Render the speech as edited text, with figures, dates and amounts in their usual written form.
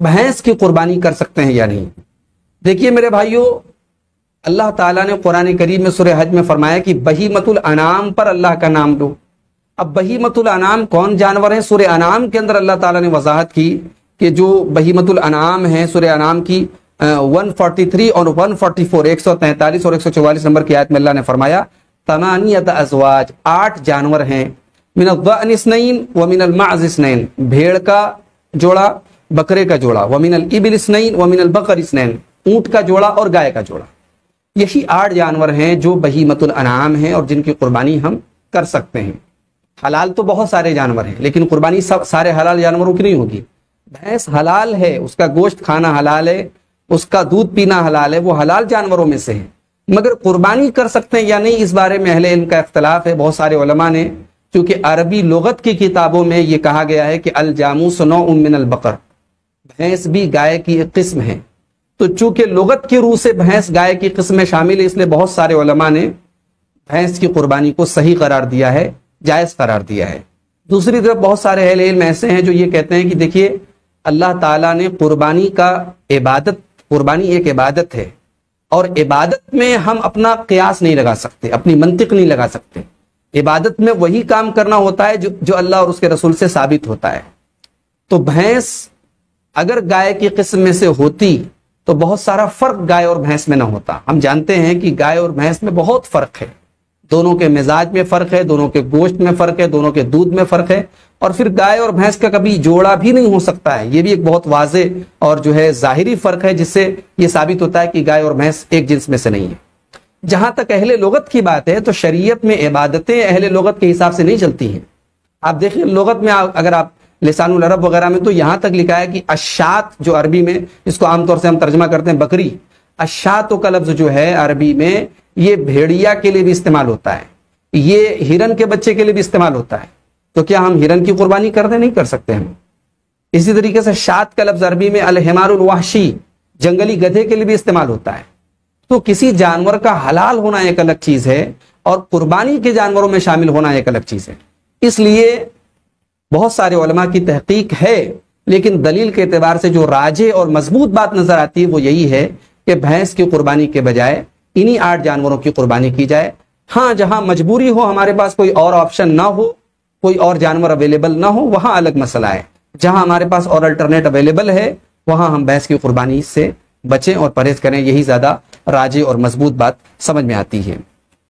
بھینس کی قربانی کر سکتے ہیں یا نہیں؟ دیکھیے میرے بھائیوں، اللہ تعالیٰ نے قرآن کریم میں سورہ حج میں فرمایا کہ بہیمۃ الانعام پر اللہ کا نام لو۔ اب بہیمۃ الانعام کون جانور ہیں؟ سورہ انعام کے اندر اللہ تعالیٰ نے وضاحت کی کہ جو بہیمۃ الانعام ہیں، سورہ انعام کی 143 اور 144، 143 اور 144 نمبر کی آیت میں اللہ نے فرمایا ثمانیۃ ازواج، 8 جانور ہیں، من الضأن اثنین ومن المعز اثنین، بھیڑ کا جوڑا، بکرے کا جوڑا، ومن الابل اثنین ومن البقر اثنین، اونٹ کا جوڑا اور گائے کا جوڑا۔ یہی 8 جانور ہیں جو بہیمۃ الانعام ہیں اور جن کی قربانی ہم کر سکتے ہیں۔ حلال تو بہت سارے جانور ہیں لیکن قربانی سارے حلال جانوروں کی نہیں ہوگی۔ بھینس حلال ہے، اس کا گوشت کھانا حلال ہے، اس کا دودھ پینا حلال ہے، وہ حلال جانوروں میں سے ہے، مگر قربانی کر سکتے ہیں یا نہیں اس بارے میں اہل علم کا اختلاف ہے۔ بہت سارے علماء نے، کیونکہ عربی لغت کی کتابوں میں یہ کہا گیا ہے کہ الجاموس نوع من البقر، بھینس بھی گائے کی ایک قسم ہے، تو چونکہ لغت کی روح سے بھینس گائے کی قسم میں شامل ہے، اس لیے بہت سارے علماء نے بھینس کی قربانی کو صحیح قرار دیا ہے، جائز قرار دیا ہے۔ دوسری طرف بہت سارے اہل علم ایسے ہیں جو یہ کہتے ہیں کہ دیکھیے اللہ تعالیٰ نے قربانی ایک عبادت ہے، اور عبادت میں ہم اپنا قیاس نہیں لگا سکتے، اپنی منطق نہیں لگا سکتے۔ عبادت میں وہی کام کرنا ہوتا ہے جو اللہ اور اس کے رسول سے ثابت ہوتا ہے۔ تو بھینس اگر گائے کی قسم میں سے ہوتی تو بہت سارا فرق گائے اور بھینس میں نہ ہوتا۔ ہم جانتے ہیں کہ گائے اور بھینس میں بہت فرق ہے، دونوں کے مزاج میں فرق ہے، دونوں کے گوشت میں فرق ہے، دونوں کے دودھ میں فرق ہے، اور پھر گائے اور بھینس کا کبھی جوڑا بھی نہیں ہو سکتا ہے۔ یہ بھی ایک بہت واضح اور جو ہے ظاہری فرق ہے جس سے یہ ثابت ہوتا ہے کہ گائے اور بھینس ایک جنس میں سے نہیں ہے۔ جہاں تک اہل لغت کی بات ہے تو شریعت میں عبادتیں اہل لغت کے حساب سے نہیں چلتی ہیں۔ آپ دیکھیں لغت میں اگر آپ لسان العرب وغیرہ میں تو یہاں تک لکھا ہے کہ اشات، جو عربی میں اس کو عام طور سے ہم ترجمہ کرتے ہیں بکری، اشاتوں کا لفظ جو ہے عربی میں یہ بھیڑیا کے لیے بھی استعمال ہوتا ہے، یہ ہرن کے بچے کے لیے بھی استعمال ہوتا ہے۔ تو کیا ہم ہرن کی قربانی کرتے نہیں کر سکتے ہم؟ اسی طریقے سے شات کا لفظ عربی میں الحمار الوحشی، جنگلی گدھے کے لیے بھی استعمال ہوتا ہے۔ تو کسی جانور کا حلال ہونا ایک الگ چیز ہے اور قربانی کے جانوروں میں شامل ہونا ایک الگ چیز ہے۔ اس لیے بہت سارے علماء کی تحقیق ہے، لیکن دلیل کے اعتبار سے جو راجح اور مضبوط بات نظر آتی ہے وہ یہی ہے کہ بھینس کی قربانی کے بجائے انہی 8 جانوروں کی قربانی کی جائے۔ ہاں جہاں مجبوری ہو، ہمارے پاس کوئی اور آپشن نہ ہو، کوئی اور جانور اویلیبل نہ ہو، وہاں الگ مسئلہ ہے۔ جہاں ہمارے پاس اور الٹرنیٹ اویلیبل ہے وہاں ہم بھینس کی قربانی سے بچیں اور پرہیز کریں، یہی زیادہ راجح اور مضبوط بات سمجھ میں آتی ہے۔